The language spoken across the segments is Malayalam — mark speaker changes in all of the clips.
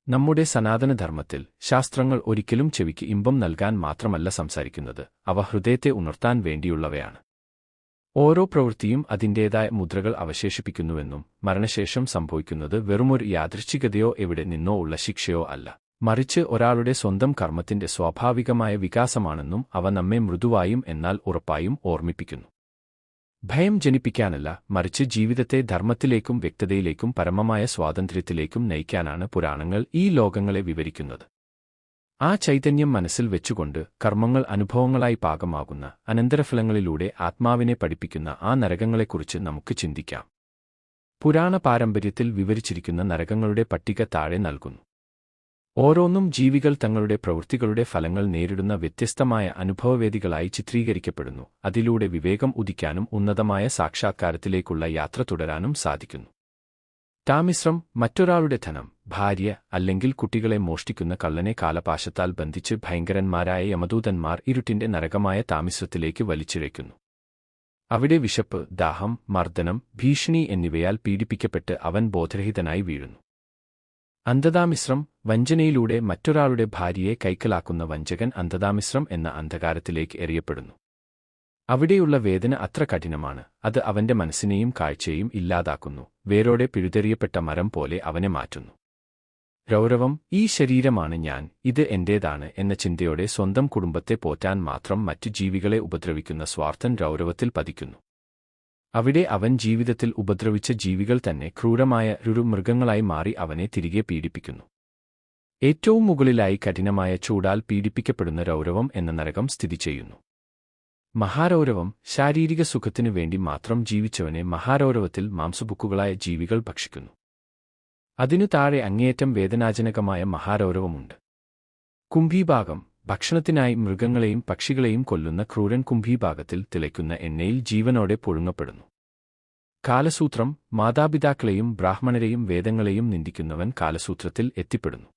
Speaker 1: നമ്മുടെ സനാതനധർമ്മത്തിൽ ശാസ്ത്രങ്ങൾ ഒരിക്കലും ചെവിക്ക് ഇമ്പം നൽകാൻ മാത്രമല്ല സംസാരിക്കുന്നത്, അവ ഹൃദയത്തെ ഉണർത്താൻ വേണ്ടിയുള്ളവയാണ്. ഓരോ പ്രവൃത്തിയും അതിന്റേതായ മുദ്രകൾ അവശേഷിപ്പിക്കുന്നുവെന്നും മരണശേഷം സംഭവിക്കുന്നത് വെറുമൊരു യാദൃച്ഛികതയോ എവിടെ നിന്നോ ഉള്ള ശിക്ഷയോ അല്ല, മറിച്ച് ഒരാളുടെ സ്വന്തം കർമ്മത്തിന്റെ സ്വാഭാവികമായ വികാസമാണെന്നും അവ നമ്മെ മൃദുവായും എന്നാൽ ഉറപ്പായും ഓർമ്മിപ്പിക്കുന്നു. ഭയം ജനിപ്പിക്കാനല്ല, മറിച്ച് ജീവിതത്തെ ധർമ്മത്തിലേക്കും വ്യക്തതയിലേക്കും പരമമായ സ്വാതന്ത്ര്യത്തിലേക്കും നയിക്കാനാണ് പുരാണങ്ങൾ ഈ ലോകങ്ങളെ വിവരിക്കുന്നത്. ആ ചൈതന്യം മനസ്സിൽ വെച്ചുകൊണ്ട് കർമ്മങ്ങൾ അനുഭവങ്ങളായി പാകമാകുന്ന അനന്തരഫലങ്ങളിലൂടെ ആത്മാവിനെ പഠിപ്പിക്കുന്ന ആ നരകങ്ങളെക്കുറിച്ച് നമുക്ക് ചിന്തിക്കാം. പുരാണ പാരമ്പര്യത്തിൽ വിവരിച്ചിരിക്കുന്ന നരകങ്ങളുടെ പട്ടിക താഴെ നൽകുന്നു. ഓരോന്നും ജീവികൾ തങ്ങളുടെ പ്രവൃത്തികളുടെ ഫലങ്ങൾ നേരിടുന്ന വ്യത്യസ്തമായ അനുഭവവേദികളായി ചിത്രീകരിക്കപ്പെടുന്നു. അതിലൂടെ വിവേകം ഉദിക്കാനും ഉന്നതമായ സാക്ഷാത്കാരത്തിലേക്കുള്ള യാത്ര തുടരാനും സാധിക്കുന്നു. താമിശ്രം, മറ്റൊരാളുടെ ധനം, ഭാര്യ അല്ലെങ്കിൽ കുട്ടികളെ മോഷ്ടിക്കുന്ന കള്ളനെ കാലപാശത്താൽ ബന്ധിച്ച് ഭയങ്കരന്മാരായ യമദൂതന്മാർ ഇരുട്ടിന്റെ നരകമായ താമിശ്രത്തിലേക്ക് വലിച്ചിഴയ്ക്കുന്നു. അവിടെ വിശപ്പ്, ദാഹം, മർദ്ദനം, ഭീഷണി എന്നിവയാൽ പീഡിപ്പിക്കപ്പെട്ട് അവൻ ബോധരഹിതനായി വീഴുന്നു. അന്ധതാമിശ്രം, വഞ്ചനയിലൂടെ മറ്റൊരാളുടെ ഭാര്യയെ കൈക്കലാക്കുന്ന വഞ്ചകൻ അന്ധതാമിശ്രം എന്ന അന്ധകാരത്തിലേക്ക് എറിയപ്പെടുന്നു. അവിടെയുള്ള വേദന അത്ര കഠിനമാണ്, അത് അവന്റെ മനസ്സിനെയും കാഴ്ചയെയും ഇല്ലാതാക്കുന്നു, വേരോടെ പിഴുതെറിയപ്പെട്ട മരം പോലെ അവനെ മാറ്റുന്നു. രൗരവം, ഈ ശരീരമാണ് ഞാൻ, ഇത് എന്റേതാണ് എന്ന ചിന്തയോടെ സ്വന്തം കുടുംബത്തെ പോറ്റാൻ മാത്രം മറ്റു ജീവികളെ ഉപദ്രവിക്കുന്ന സ്വാർത്ഥൻ രൗരവത്തിൽ പതിക്കുന്നു. അവിടെ അവൻ ജീവിതത്തിൽ ഉപദ്രവിച്ച ജീവികൾ തന്നെ ക്രൂരമായ മൃഗങ്ങളായി മാറി അവനെ തിരികെ പീഡിപ്പിക്കുന്നു. ഏറ്റവും മുകളിലായി കഠിനമായ ചൂടാൽ പീഡിപ്പിക്കപ്പെടുന്ന രൗരവം എന്ന നരകം സ്ഥിതി ചെയ്യുന്നു. മഹാരൗരവം, ശാരീരിക സുഖത്തിനു വേണ്ടി മാത്രം ജീവിച്ചവനെ മഹാരൗരവത്തിൽ മാംസബുക്കുകളായ ജീവികൾ ഭക്ഷിക്കുന്നു. അതിനു താഴെ അങ്ങേയറ്റം വേദനാജനകമായ മഹാരൗരവമുണ്ട്. കുംഭീഭാഗം, ഭക്ഷണത്തിനായി മൃഗങ്ങളെയും പക്ഷികളെയും കൊല്ലുന്ന ക്രൂരൻ കുംഭീഭാഗത്തിൽ തിളയ്ക്കുന്ന എണ്ണയിൽ ജീവനോടെ പുഴുങ്ങപ്പെടുന്നു. കാലസൂത്രം, മാതാപിതാക്കളെയും ബ്രാഹ്മണരെയും വേദങ്ങളെയും നിന്ദിക്കുന്നവൻ കാലസൂത്രത്തിൽ എത്തിപ്പെടുന്നു.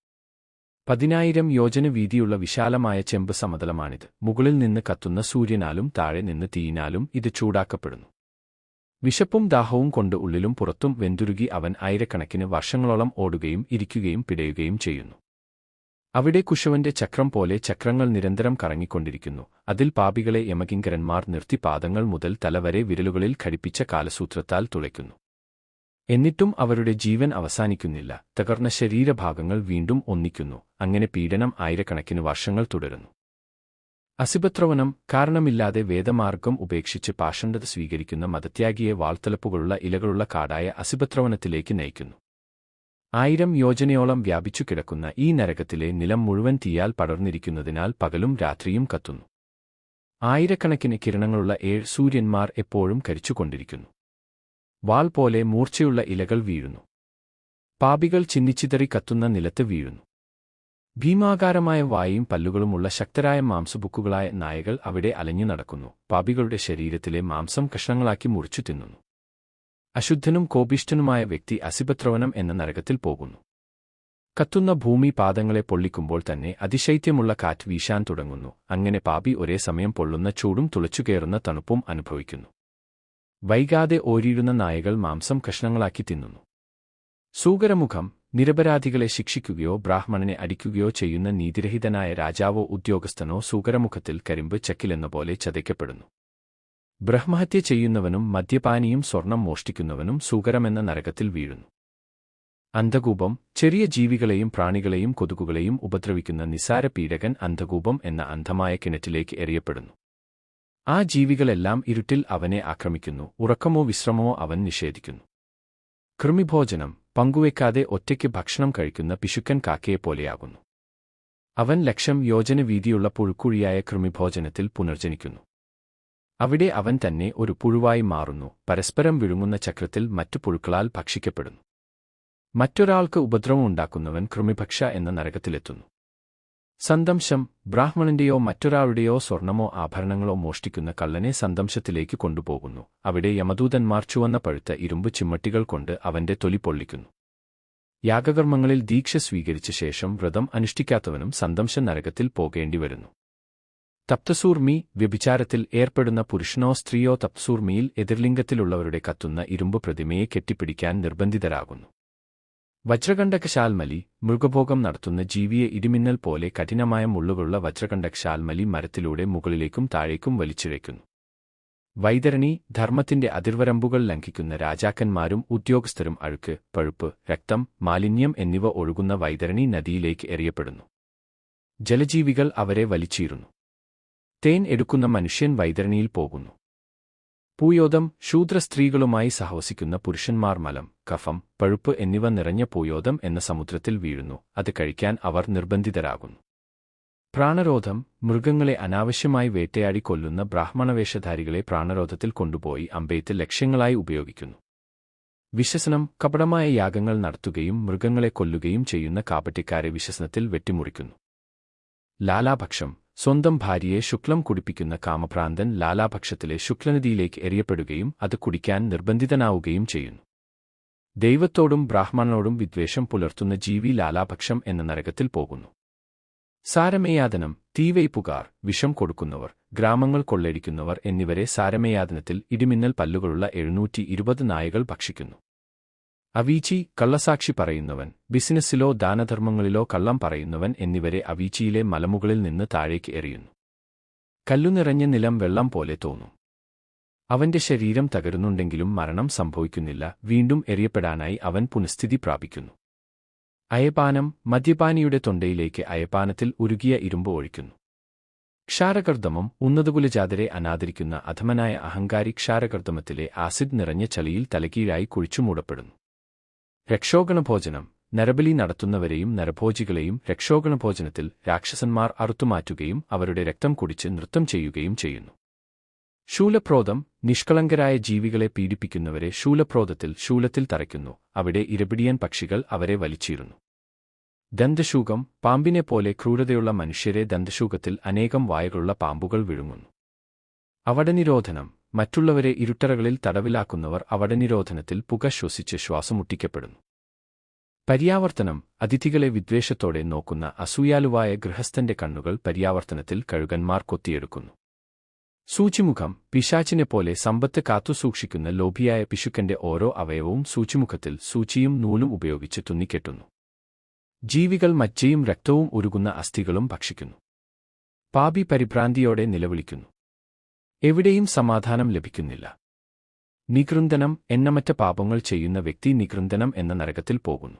Speaker 1: 10,000 യോജന വീതിയുള്ള വിശാലമായ ചെമ്പ് സമതലമാണിത്. മുകളിൽ നിന്ന് കത്തുന്ന സൂര്യനാലും താഴെ നിന്ന് തീയിനാലും ഇത് ചൂടാക്കപ്പെടുന്നു. വിശപ്പും ദാഹവും കൊണ്ട് ഉള്ളിലും പുറത്തും വെന്തുരുകി അവൻ ആയിരക്കണക്കിന് വർഷങ്ങളോളം ഓടുകയും ഇരിക്കുകയും പിടയുകയും ചെയ്യുന്നു. അവിടെ കുശവന്റെ ചക്രം പോലെ ചക്രങ്ങൾ നിരന്തരം കറങ്ങിക്കൊണ്ടിരിക്കുന്നു. അതിൽ പാപികളെ യമകിങ്കരന്മാർ നിർത്തി പാദങ്ങൾ മുതൽ തലവരെ വിരലുകളിൽ ഘടിപ്പിച്ച കാലസൂത്രത്താൽ തുളയ്ക്കുന്നു. എന്നിട്ടും അവരുടെ ജീവൻ അവസാനിക്കുന്നില്ല. തകർന്ന ശരീരഭാഗങ്ങൾ വീണ്ടും ഒന്നിക്കുന്നു. അങ്ങനെ പീഡനം ആയിരക്കണക്കിന് വർഷങ്ങൾ തുടരുന്നു. അസിപത്രവനം, കാരണമില്ലാതെ വേദമാർഗം ഉപേക്ഷിച്ച് പാഷണ്ഡത സ്വീകരിക്കുന്ന മതത്യാഗിയെ വാൾത്തലപ്പുകളുള്ള ഇലകളുള്ള കാടായ അസിപത്രവനത്തിലേക്ക് നയിക്കുന്നു. 1000 യോജനയോളം വ്യാപിച്ചു കിടക്കുന്ന ഈ നരകത്തിലെ നിലം മുഴുവൻ തീയാൽ പടർന്നിരിക്കുന്നതിനാൽ പകലും രാത്രിയും കത്തുന്നു. ആയിരക്കണക്കിന് കിരണങ്ങളുള്ള 7 സൂര്യന്മാർ എപ്പോഴും കരിച്ചുകൊണ്ടിരിക്കുന്നു. വാൾ പോലെ മൂർച്ചയുള്ള ഇലകൾ വീഴുന്നു. പാപികൾ ചിന്നിച്ചിതറി കത്തുന്ന നിലത്ത് വീഴുന്നു. ഭീമാകാരമായ വായും പല്ലുകളുമുള്ള ശക്തരായ മാംസബുക്കുകളായ നായകൾ അവിടെ അലഞ്ഞു നടക്കുന്നു. പാപികളുടെ ശരീരത്തിലെ മാംസം കഷ്ണങ്ങളാക്കി മുറിച്ചു തിന്നുന്നു. അശുദ്ധനും കോപിഷ്ഠനുമായ വ്യക്തി അസിപത്രവനം എന്ന നരകത്തിൽ പോകുന്നു. കത്തുന്ന ഭൂമി പാദങ്ങളെ പൊള്ളിക്കുമ്പോൾ തന്നെ അതിശൈത്യമുള്ള കാറ്റ് വീശാൻ തുടങ്ങുന്നു. അങ്ങനെ പാപി ഒരേ സമയം പൊള്ളുന്ന ചൂടും തുളച്ചുകയറുന്ന തണുപ്പും അനുഭവിക്കുന്നു. വൈകാതെ ഓരിയിടുന്ന നായകൾ മാംസം കഷ്ണങ്ങളാക്കി തിന്നുന്നു. സൂകരമുഖം, നിരപരാധികളെ ശിക്ഷിക്കുകയോ ബ്രാഹ്മണനെ അടിക്കുകയോ ചെയ്യുന്ന നീതിരഹിതനായ രാജാവോ ഉദ്യോഗസ്ഥനോ സൂകരമുഖത്തിൽ കരിമ്പ് ചക്കിലെന്നപോലെ ചതയ്ക്കപ്പെടുന്നു. ബ്രഹ്മഹത്യ ചെയ്യുന്നവനും മദ്യപാനിയും സ്വർണം മോഷ്ടിക്കുന്നവനും സൂകരമെന്ന നരകത്തിൽ വീഴുന്നു. അന്ധകൂപം, ചെറിയ ജീവികളെയും പ്രാണികളെയും കൊതുകുകളെയും ഉപദ്രവിക്കുന്ന നിസാര പീഡകൻ അന്ധകൂപം എന്ന അന്ധമായ കിണറ്റിലേക്ക് എറിയപ്പെടുന്നു. ആ ജീവികളെല്ലാം ഇരുട്ടിൽ അവനെ ആക്രമിക്കുന്നു. ഉറക്കമോ വിശ്രമമോ അവൻ നിഷേധിക്കുന്നു. കൃമിഭോജനം, പങ്കുവെക്കാതെ ഒറ്റയ്ക്ക് ഭക്ഷണം കഴിക്കുന്ന പിശുക്കൻ കാക്കയെപ്പോലെയാകുന്നു. അവൻ 1,00,000 യോജന വീതിയുള്ള പുഴുക്കുഴിയായ കൃമിഭോജനത്തിൽ പുനർജനിക്കുന്നു. അവിടെ അവൻ തന്നെ ഒരു പുഴുവായി മാറുന്നു. പരസ്പരം വിഴുങ്ങുന്ന ചക്രത്തിൽ മറ്റു പുഴുക്കളാൽ ഭക്ഷിക്കപ്പെടുന്നു. മറ്റൊരാൾക്ക് ഉപദ്രവമുണ്ടാക്കുന്നവൻ കൃമിഭക്ഷ എന്ന നരകത്തിലെത്തുന്നു. സന്തംശം, ബ്രാഹ്മണന്റെയോ മറ്റൊരാളുടെയോ സ്വർണമോ ആഭരണങ്ങളോ മോഷ്ടിക്കുന്ന കള്ളനെ സന്തംശത്തിലേക്ക് കൊണ്ടുപോകുന്നു. അവിടെ യമദൂതന്മാർ ചുവന്ന പഴുത്ത ഇരുമ്പ് ചിമ്മട്ടികൾ കൊണ്ട് അവന്റെ തൊലി പൊള്ളിക്കുന്നു. യാഗകർമ്മങ്ങളിൽ ദീക്ഷ സ്വീകരിച്ച ശേഷം വ്രതം അനുഷ്ഠിക്കാത്തവനും സന്തംശ നരകത്തിൽ പോകേണ്ടിവരുന്നു. തപ്തസൂർമി, വ്യഭിചാരത്തിൽ ഏർപ്പെടുന്ന പുരുഷനോ സ്ത്രീയോ തപ്തസൂർമിയിൽ എതിർലിംഗത്തിലുള്ളവരുടെ കത്തുന്ന ഇരുമ്പ് പ്രതിമയെ കെട്ടിപ്പിടിക്കാൻ നിർബന്ധിതരാകുന്നു. വജ്രകണ്ഠകശാൽമലി മൃഗഭോഗം നടത്തുന്ന ജീവിയെ ഇടിമിന്നൽ പോലെ കഠിനമായ മുള്ളുകളുള്ള വജ്രകണ്ഠകശാൽമലി മരത്തിലൂടെ മുകളിലേക്കും താഴേക്കും വലിച്ചിഴയ്ക്കുന്നു. വൈതരണി ധർമ്മത്തിന്റെ അതിർവരമ്പുകൾ ലംഘിക്കുന്ന രാജാക്കന്മാരും ഉദ്യോഗസ്ഥരും അഴുക്ക്, പഴുപ്പ്, രക്തം, മാലിന്യം എന്നിവ ഒഴുകുന്ന വൈതരണി നദിയിലേക്ക് എറിയപ്പെടുന്നു. ജലജീവികൾ അവരെ വലിച്ചീറുന്നു. തേൻ എടുക്കുന്ന മനുഷ്യൻ വൈതരണിയിൽ പോകുന്നു. പൂയോദം ശൂദ്രസ്ത്രീകളുമായി സഹവസിക്കുന്ന പുരുഷന്മാർ മലം, കഫം, പഴുപ്പ് എന്നിവ നിറഞ്ഞ പൂയോദം എന്ന സമുദ്രത്തിൽ വീഴുന്നു. അത് കഴിക്കാൻ അവർ നിർബന്ധിതരാകുന്നു. പ്രാണരോധം മൃഗങ്ങളെ അനാവശ്യമായി വേട്ടയാടി കൊല്ലുന്ന ബ്രാഹ്മണവേഷധാരികളെ പ്രാണരോധത്തിൽ കൊണ്ടുപോയി അമ്പെയ്ത്ത് ലക്ഷ്യങ്ങളായി ഉപയോഗിക്കുന്നു. വിശ്വസനം കപടമായ യാഗങ്ങൾ നടത്തുകയും മൃഗങ്ങളെ കൊല്ലുകയും ചെയ്യുന്ന കാപട്യക്കാരെ വിശ്വസനത്തിൽ വെട്ടിമുറിക്കുന്നു. ലാലാഭക്ഷം സ്വന്തം ഭാര്യയെ ശുക്ലം കുടിപ്പിക്കുന്ന കാമഭ്രാന്തൻ ലാലാഭക്ഷത്തിലെ ശുക്ലനദിയിലേക്ക് എറിയപ്പെടുകയും അത് കുടിക്കാൻ നിർബന്ധിതനാവുകയും ചെയ്യുന്നു. ദൈവത്തോടും ബ്രാഹ്മണനോടും വിദ്വേഷം പുലർത്തുന്ന ജീവി ലാലാഭക്ഷം എന്ന നരകത്തിൽ പോകുന്നു. സാരമേയാതനം തീവയ്പുകാർ, വിഷം കൊടുക്കുന്നവർ, ഗ്രാമങ്ങൾ കൊള്ളയടിക്കുന്നവർ എന്നിവരെ സാരമേയാതനത്തിൽ ഇടിമിന്നൽ പല്ലുകളുള്ള 720 നായകൾ ഭക്ഷിക്കുന്നു. അവീച്ചി കള്ളസാക്ഷി പറയുന്നവൻ, ബിസിനസ്സിലോ ദാനധർമ്മങ്ങളിലോ കള്ളം പറയുന്നവൻ എന്നിവരെ അവീച്ചിയിലെ മലമുകളിൽ നിന്ന് താഴേക്ക് എറിയുന്നു. കല്ലുനിറഞ്ഞ നിലം വെള്ളം പോലെ തോന്നും. അവന്റെ ശരീരം തകരുന്നുണ്ടെങ്കിലും മരണം സംഭവിക്കുന്നില്ല. വീണ്ടും എറിയപ്പെടാനായി അവൻ പുനഃസ്ഥിതി പ്രാപിക്കുന്നു. അയപാനം മദ്യപാനിയുടെ തൊണ്ടയിലേക്ക് അയപാനത്തിൽ ഉരുകിയ ഇരുമ്പ് ഒഴിക്കുന്നു. ക്ഷാരകർദ്ദമം ഉന്നതകുലജാതരെ അനാദരിക്കുന്ന അധമനായ അഹങ്കാരി ക്ഷാരകർദ്ദമത്തിലെ ആസിഡ് നിറഞ്ഞ ചളിയിൽ തലകീഴായി കുഴിച്ചുമൂടപ്പെടുന്നു. രക്ഷോഗണഭോജനം നരബലി നടത്തുന്നവരെയും നരഭോജികളെയും രക്ഷോഗണഭോജനത്തിൽ രാക്ഷസന്മാർ അറുത്തുമാറ്റുകയും അവരുടെ രക്തം കുടിച്ച് നൃത്തം ചെയ്യുകയും ചെയ്യുന്നു. ശൂലപ്രോതം നിഷ്കളങ്കരായ ജീവികളെ പീഡിപ്പിക്കുന്നവരെ ശൂലപ്രോതത്തിൽ ശൂലത്തിൽ തറയ്ക്കുന്നു. അവിടെ ഇരപിടിയൻ പക്ഷികൾ അവരെ വലിച്ചീറുന്നു. ദന്തശൂകം പാമ്പിനെപ്പോലെ ക്രൂരതയുള്ള മനുഷ്യരെ ദന്തശൂകത്തിൽ അനേകം വായകളുള്ള പാമ്പുകൾ വിഴുങ്ങുന്നു. അവടനിരോധനം മറ്റുള്ളവരെ ഇരുട്ടറകളിൽ തടവിലാക്കുന്നവർ അവടനിരോധനത്തിൽ പുക ശ്വസിച്ച് ശ്വാസമുട്ടിക്കപ്പെടുന്നു. പര്യാവർത്തനം അതിഥികളെ വിദ്വേഷത്തോടെ നോക്കുന്ന അസൂയാലുവായ ഗൃഹസ്ഥന്റെ കണ്ണുകൾ പര്യാവർത്തനത്തിൽ കഴുകന്മാർ കൊത്തിയെടുക്കുന്നു. സൂചിമുഖം പിശാചിനെപ്പോലെ സമ്പത്ത് കാത്തുസൂക്ഷിക്കുന്ന ലോഭിയായ പിശുക്കന്റെ ഓരോ അവയവവും സൂചിമുഖത്തിൽ സൂചിയും നൂലും ഉപയോഗിച്ച് തുന്നിക്കെട്ടുന്നു. ജീവികൾ മജ്ജയും രക്തവും ഉരുകുന്ന അസ്ഥികളും ഭക്ഷിക്കുന്നു. പാപി പരിഭ്രാന്തിയോടെ നിലവിളിക്കുന്നു. എവിടെയും സമാധാനം ലഭിക്കുന്നില്ല. നികൃന്ദനം എണ്ണമറ്റ പാപങ്ങൾ ചെയ്യുന്ന വ്യക്തി നികൃന്ദനം എന്ന നരകത്തിൽ പോകുന്നു.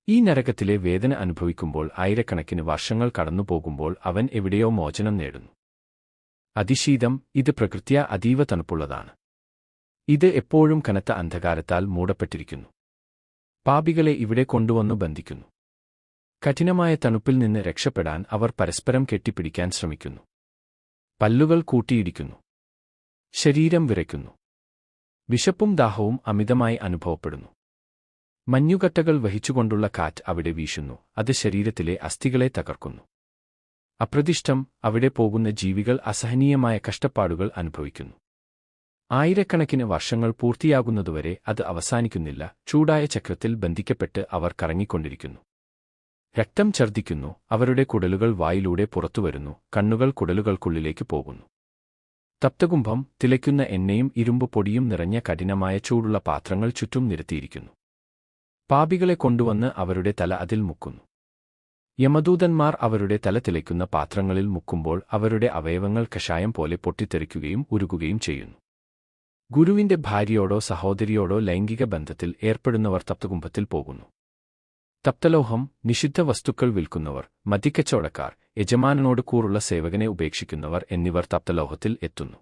Speaker 1: ഈ നരകത്തിലെ വേദന അനുഭവിക്കുമ്പോൾ ആയിരക്കണക്കിന് വർഷങ്ങൾ കടന്നുപോകുമ്പോൾ അവൻ എവിടെയോ മോചനം നേടുന്നു. അതിശീതം ഇത് പ്രകൃത്യാ അതീവ തണുപ്പുള്ളതാണ്. ഇത് എപ്പോഴും കനത്ത അന്ധകാരത്താൽ മൂടപ്പെട്ടിരിക്കുന്നു. പാപികളെ ഇവിടെ കൊണ്ടുവന്നു ബന്ധിക്കുന്നു. കഠിനമായ തണുപ്പിൽ നിന്ന് രക്ഷപ്പെടാൻ അവർ പരസ്പരം കെട്ടിപ്പിടിക്കാൻ ശ്രമിക്കുന്നു. പല്ലുകൾ കൂട്ടിയിടിക്കുന്നു. ശരീരം വിറയ്ക്കുന്നു. വിശപ്പും ദാഹവും അമിതമായി അനുഭവപ്പെടുന്നു. മഞ്ഞുകട്ടകൾ വഹിച്ചുകൊണ്ടുള്ള കാറ്റ് അവിടെ വീശുന്നു. അത് ശരീരത്തിലെ അസ്ഥികളെ തകർക്കുന്നു. അപ്രതിഷ്ഠം അവിടെ പോകുന്ന ജീവികൾ അസഹനീയമായ കഷ്ടപ്പാടുകൾ അനുഭവിക്കുന്നു. ആയിരക്കണക്കിന് വർഷങ്ങൾ പൂർത്തിയാകുന്നതുവരെ അത് അവസാനിക്കുന്നില്ല. ചൂടായ ചക്രത്തിൽ ബന്ധിക്കപ്പെട്ട് അവർ കറങ്ങിക്കൊണ്ടിരിക്കുന്നു. രക്തം ഛർദ്ദിക്കുന്നു. അവരുടെ കുടലുകൾ വായിലൂടെ പുറത്തുവരുന്നു. കണ്ണുകൾ കുടലുകൾക്കുള്ളിലേക്ക് പോകുന്നു. തപ്തകുംഭം തിളയ്ക്കുന്ന എണ്ണയും ഇരുമ്പ് പൊടിയും നിറഞ്ഞ കഠിനമായ ചൂടുള്ള പാത്രങ്ങൾ ചുറ്റും നിരത്തിയിരിക്കുന്നു. പാപികളെ കൊണ്ടുവന്ന് അവരുടെ തല അതിൽ മുക്കുന്നു. യമദൂതന്മാർ അവരുടെ തല തിളയ്ക്കുന്ന പാത്രങ്ങളിൽ മുക്കുമ്പോൾ അവരുടെ അവയവങ്ങൾ കഷായം പോലെ പൊട്ടിത്തെറിക്കുകയും ഉരുകുകയും ചെയ്യുന്നു. ഗുരുവിന്റെ ഭാര്യയോടോ സഹോദരിയോടോ ലൈംഗിക ബന്ധത്തിൽ ഏർപ്പെടുന്നവർ തപ്തകുംഭത്തിൽ പോകുന്നു. തപ്തലോഹം നിഷിദ്ധ വസ്തുക്കൾ വിൽക്കുന്നവർ, മദ്യക്കച്ചവടക്കാർ, യജമാനനോട് കൂറുള്ള സേവകനെ ഉപേക്ഷിക്കുന്നവർ എന്നിവർ തപ്തലോഹത്തിൽ എത്തുന്നു.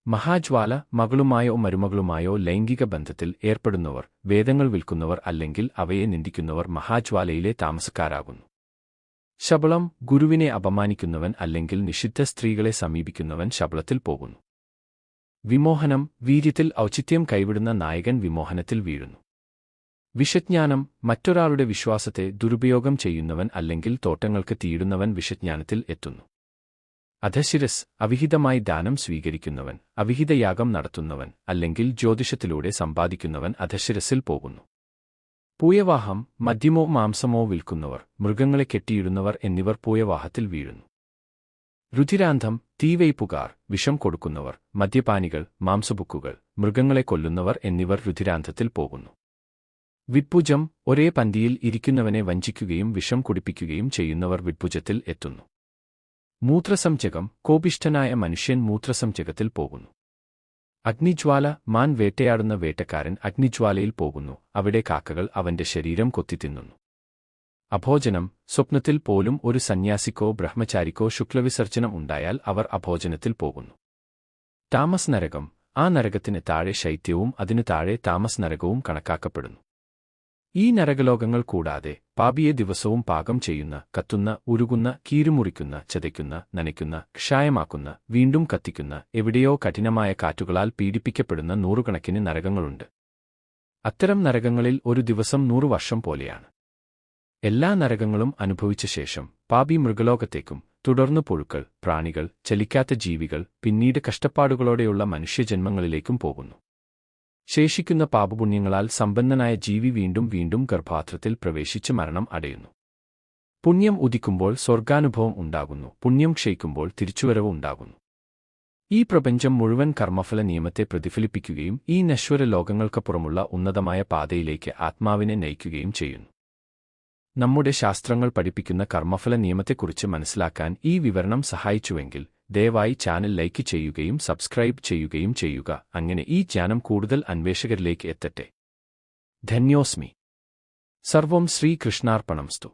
Speaker 1: മഹാജ്വാല മകളുമായോ മരുമകളുമായോ ലൈംഗിക ബന്ധത്തിൽ ഏർപ്പെടുന്നവർ, വേദങ്ങൾ വിൽക്കുന്നവർ അല്ലെങ്കിൽ അവയെ നിന്ദിക്കുന്നവർ മഹാജ്വാലയിലെ താമസക്കാരാകുന്നു. ശബളം ഗുരുവിനെ അപമാനിക്കുന്നവൻ അല്ലെങ്കിൽ നിഷിദ്ധ സ്ത്രീകളെ സമീപിക്കുന്നവൻ ശബളത്തിൽ പോകുന്നു. വിമോഹനം വീര്യത്തിൽ ഔചിത്യം കൈവിടുന്ന നായകൻ വിമോഹനത്തിൽ വീഴുന്നു. വിഷജ്ഞാനം മറ്റൊരാളുടെ വിശ്വാസത്തെ ദുരുപയോഗം ചെയ്യുന്നവൻ അല്ലെങ്കിൽ തോട്ടങ്ങൾക്ക് തീയിടുന്നവൻ വിഷജ്ഞാനത്തിൽ എത്തുന്നു. അധശിരസ് അവിഹിതമായി ദാനം സ്വീകരിക്കുന്നവൻ, അവിഹിതയാഗം നടത്തുന്നവൻ അല്ലെങ്കിൽ ജ്യോതിഷത്തിലൂടെ സമ്പാദിക്കുന്നവൻ അധശിരസിൽ പോകുന്നു. പൂയവാഹം മദ്യമോ മാംസമോ വിൽക്കുന്നവർ, മൃഗങ്ങളെ കെട്ടിയിടുന്നവർ എന്നിവർ പൂയവാഹത്തിൽ വീഴുന്നു. രുധിരാന്ധം തീവയ്പുകാർ, വിഷം കൊടുക്കുന്നവർ, മദ്യപാനികൾ, മാംസബുക്കുകൾ, മൃഗങ്ങളെ കൊല്ലുന്നവർ എന്നിവർ രുധിരാന്ധത്തിൽ പോകുന്നു. വിഡ്ഭുജം, ഒരേ പന്തിയിൽ ഇരിക്കുന്നവനെ വഞ്ചിക്കുകയും വിഷം കുടിപ്പിക്കുകയും ചെയ്യുന്നവർ വിഡ്ഭുജത്തിൽ എത്തുന്നു. മൂത്രസംചകം, കോപിഷ്ഠനായ മനുഷ്യൻ മൂത്രസംചകത്തിൽ പോകുന്നു. അഗ്നിജ്വാല, മാൻ വേട്ടയാടുന്ന വേട്ടക്കാരൻ അഗ്നിജ്വാലയിൽ പോകുന്നു, അവിടെ കാക്കകൾ അവന്റെ ശരീരം കൊത്തിത്തിന്നുന്നു. അഭോജനം, സ്വപ്നത്തിൽ പോലും ഒരു സന്യാസിക്കോ ബ്രഹ്മചാരിക്കോ ശുക്ലവിസർജനം ഉണ്ടായാൽ അവർ അഭോജനത്തിൽ പോകുന്നു. താമസ് നരകം, ആ നരകത്തിന് താഴെ ശൈത്യവും അതിനു താഴെ താമസ് നരകവും കണക്കാക്കപ്പെടുന്നു. ഈ നരകലോകങ്ങൾ കൂടാതെ പാപിയെ ദിവസവും പാകം ചെയ്യുന്ന, കത്തുന്ന, ഉരുകുന്ന, കീറുമുറിക്കുന്ന, ചതയ്ക്കുന്ന, നനയ്ക്കുന്ന, ക്ഷായമാക്കുന്ന, വീണ്ടും കത്തിക്കുന്ന, എവിടെയോ കഠിനമായ കാറ്റുകളാൽ പീഡിപ്പിക്കപ്പെടുന്ന നൂറുകണക്കിന് നരകങ്ങളുണ്ട്. അത്തരം നരകങ്ങളിൽ ഒരു ദിവസം 100 വർഷം പോലെയാണ്. എല്ലാ നരകങ്ങളും അനുഭവിച്ച ശേഷം പാപി മൃഗലോകത്തേക്കും തുടർന്ന് പുഴുക്കൾ, പ്രാണികൾ, ചലിക്കാത്ത ജീവികൾ, പിന്നീട് കഷ്ടപ്പാടുകളോടെയുള്ള മനുഷ്യജന്മങ്ങളിലേക്കും പോകുന്നു. ശേഷിക്കുന്ന പാപപുണ്യങ്ങളാൽ സമ്പന്നനായ ജീവി വീണ്ടും വീണ്ടും ഗർഭാത്രത്തിൽ പ്രവേശിച്ച് മരണം അടയുന്നു. പുണ്യം ഉദിക്കുമ്പോൾ സ്വർഗാനുഭവം ഉണ്ടാകുന്നു, പുണ്യം ക്ഷയിക്കുമ്പോൾ തിരിച്ചുവരവ് ഉണ്ടാകുന്നു. ഈ പ്രപഞ്ചം മുഴുവൻ കർമ്മഫല നിയമത്തെ പ്രതിഫലിപ്പിക്കുകയും ഈ നശ്വര ലോകങ്ങൾക്കപ്പുറമുള്ള ഉന്നതമായ പാതയിലേക്ക് ആത്മാവിനെ നയിക്കുകയും ചെയ്യുന്നു. നമ്മുടെ ശാസ്ത്രങ്ങൾ പഠിപ്പിക്കുന്ന കർമ്മഫല നിയമത്തെക്കുറിച്ച് മനസ്സിലാക്കാൻ ഈ വിവരണം സഹായിച്ചുവെങ്കിൽ ദയവായി ചാനൽ ലൈക്ക് ചെയ്യുകയും സബ്സ്ക്രൈബ് ചെയ്യുകയും ചെയ്യുക. അങ്ങനെ ഈ ജ്ഞാനം കൂടുതൽ അന്വേഷകരിലേക്ക് എത്തട്ടെ. ധന്യോസ്മി. സർവം ശ്രീകൃഷ്ണാർപ്പണംസ്തു.